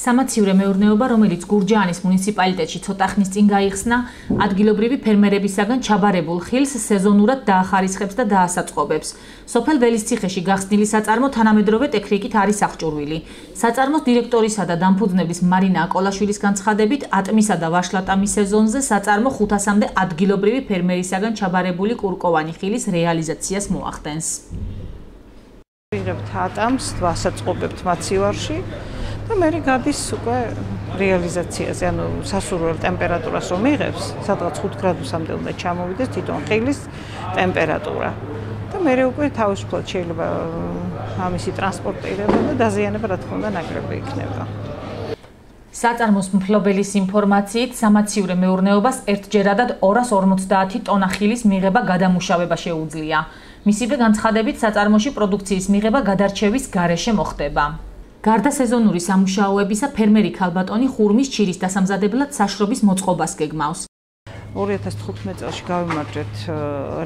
სამაციურე მეურნეობა, რომელიც გურჯაანის მუნიციპალიტეტში ცოტა ხნის წინ გაიხსნა, ადგილობრივი ფერმერებისაგან ჩაბარებულ ხილს სეზონურად დაახარისხებს და დაასაწყობებს. სოფელ ველისციხეში გახსნილი საწარმო თანამედროვე ტექნიკით არის აღჭურვილი. საწარმოს დირექტორისა და დამფუძნებლის მარინა აკოლაშვილის განცხადებით, ატმისა და ვაშლატამის სეზონზე საწარმო 500-მდე ადგილობრივი ფერმერისაგან ჩაბარებული კურკოვანი ხილის რეალიზაციას მოახდენს. ვიღებთ ატამს, ვასაწყობებთ მაცივარში. და მე გადის უკვე რეალიზაციაზე, ანუ სასურველ ტემპერატურას რომ იღებს, სადღაც 5 გრადუსამდე უნდა ჩამოვიდეს თვითონ ხილის ტემპერატურა. და მე უკვე თავისუფლად შეიძლება ამისი ტრანსპორტირება და დაზიანება რა თქმა უნდა ნაკლები იქნება. საწარმოს მფლობელის ინფორმაციით, სამაციურე მეურნეობას ერთჯერადად 250 ტონა ხილის მიღება გადამუშავება შეუძლია. მისივე განცხადებით, საწარმოში პროდუქციის მიღება გადარჩევის გარეშე მოხდება. გარდა სეზონური სამუშაოებისა, ფერმერი ქალბატონი ხურმის ჩირის დასამზადებლად საშრობის მოწყობას გეგმავს. 2015 წელს გავიმარჯვეთ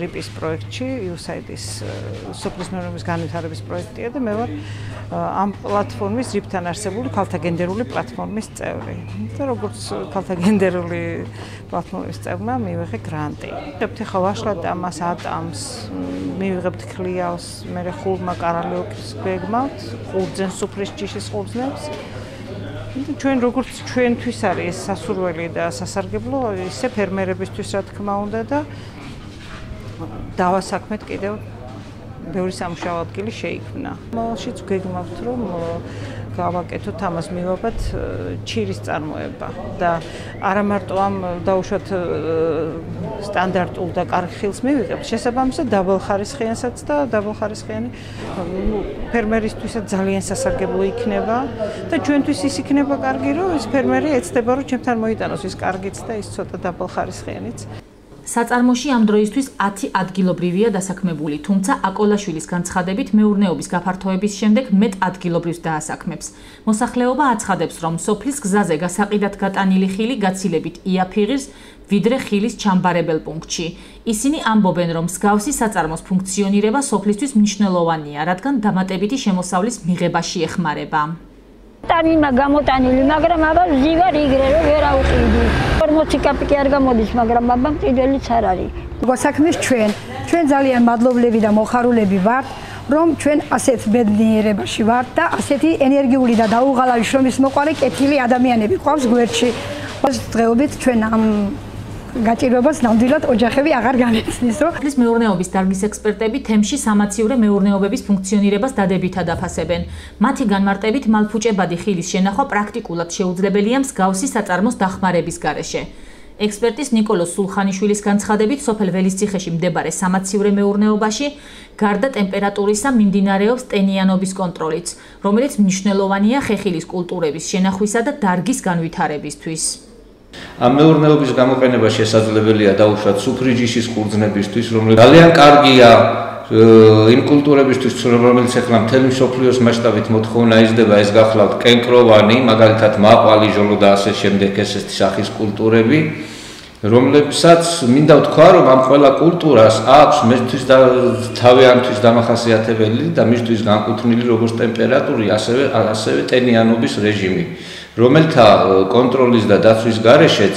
რიპის პროექტში, USAID-ის სოფლის მეურნეობის განვითარების პროექტია და მე ვარ ამ პლატფორმის რიპთან არსებული ქალთა გენდერული პლატფორმის წევრი. და როგორც ქალთა გენდერული პლატფორმის წევრმა მივიღე გრანტი. ვიღებთ ახლა ვაშლატამას, ატამს, მივიღებთ ქლიავს, მე ხურმა კარალიოკის გვეგმავთ, ყურძენ სუფრის ჯიშის ყურძნებს. ჩვენ როგორც ჩვენთვის არის სასურველი და სასარგებლო, ისე ფერმერებისთვის რა თქმა უნდა და დავასაქმეთ კიდევ ბევრი სამუშაო ადგილი შეიქმნა. მოვალშიც გვეგმავთ რომ გავაკეთოთ ამას მივაბად ჩირის წარმოება და არა მარტო ამ დაუშვათ სტანდარტულ და კარგ ხილს მივიღებთ, შესაბამისად დაბალხარისხიანსაც და დაბალხარისხიანი ფერმერისთვისაც ძალიან სასარგებლო იქნება და ჩვენთვის ის იქნება კარგი, რომ ეს ფერმერი ეცდება რომ ჩემთან მოიტანოს ის კარგიც და ის ცოტა დაბალხარისხიანიც. საწარმოში ამ დროისთვის 10 ადგილობრივია დასაქმებული, თუმცა აკოლაშვილის განცხადებით მეურნეობის გაფართოების შემდეგ მეტ ადგილობრივს დაასაქმებს. მოსახლეობა აცხადებს, რომ სოფლის გზაზე გასაყიდად გატანილი ხილი გაცილებით იაფიღებს, ვიდრე ხილის ჩამბარებელ პუნქტში. ისინი ამბობენ, რომ მსგავსი საწარმოს ფუნქციონირება სოფლისთვის მნიშვნელოვანია, რადგან დამატებითი შემოსავლის მიღებაში ეხმარება. ტანიმა გამოტანილი, მაგრამ აბა ზივარ იგრე რომ ვერ აუყიდი. 40 კაპიკი არ გამოდის, მაგრამ აბა მყიდველიც არ არის. გვასაქმეს ჩვენ ძალიან მადლობლები და მოხარულები ვართ, რომ ჩვენ ასეთ ბედნიერებაში ვართ და ასეთი ენერგიული და დაუღალავი შრომის მოყარე კეთილი ადამიანები ყავს გვერდში. დღეობით ჩვენ ამ გაჭირვებას ნამდვილად ოჯახები აღარ განეცნის, რომ სოფლის მეურნეობის დარგის ექსპერტები თემში სამაციურე მეურნეობების ფუნქციონირებას დადებითად აფასებენ. მათი განმარტებით მალფუჭებადი ხილის შენახვა პრაქტიკულად შეუძლებელია მსგავსი საწარმოს დახმარების გარეშე. ექსპერტის ნიკოლოს სულხანიშვილის განცხადებით, სოფელ ველისციხეში მდებარე სამაციურე მეურნეობაში გარდა ტემპერატურისა მიმდინარეობს ტენიანობის კონტროლიც, რომელიც მნიშვნელოვანია ხეხილის კულტურების შენახვისა და დარგის განვითარებისთვის. ამ მეურნეობის გამოყენება შესაძლებელია დაუშვათ სუფრის ჯიშის ყურძნებისთვის, რომელიც ძალიან კარგია იმ კულტურებისთვის, რომელიც ახლა მთელი მსოფლიოს მასშტაბით მოთხოვნა იზრდება, ეს გახლავთ კენკროვანი, მაგალითად მაყვალი, ჟოლო და ასე შემდეგ ესეთი სახის კულტურები, რომლებსაც მინდა ვთქვა, რომ ამ ყველა კულტურას აქვს მისთვის და თავიანთვის დამახასიათებელი და მისთვის განკუთვნილი როგორც ტემპერატური, ასევე ტენიანობის რეჟიმი, რომელთა კონტროლის და დაცვის გარეშეც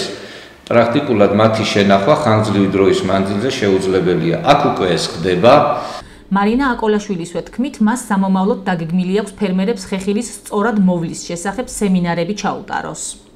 პრაქტიკულად მათი შენახვა ხანგრძლივი დროის მანძილზე შეუძლებელია. აქ უკვე ეს ხდება. მარინა აკოლაშვილისვე თქმით, მას სამომავლოდ დაგეგმილი აქვს ფერმერებს ხეხილის სწორად მოვლის შესახებ სემინარები ჩაუტაროს.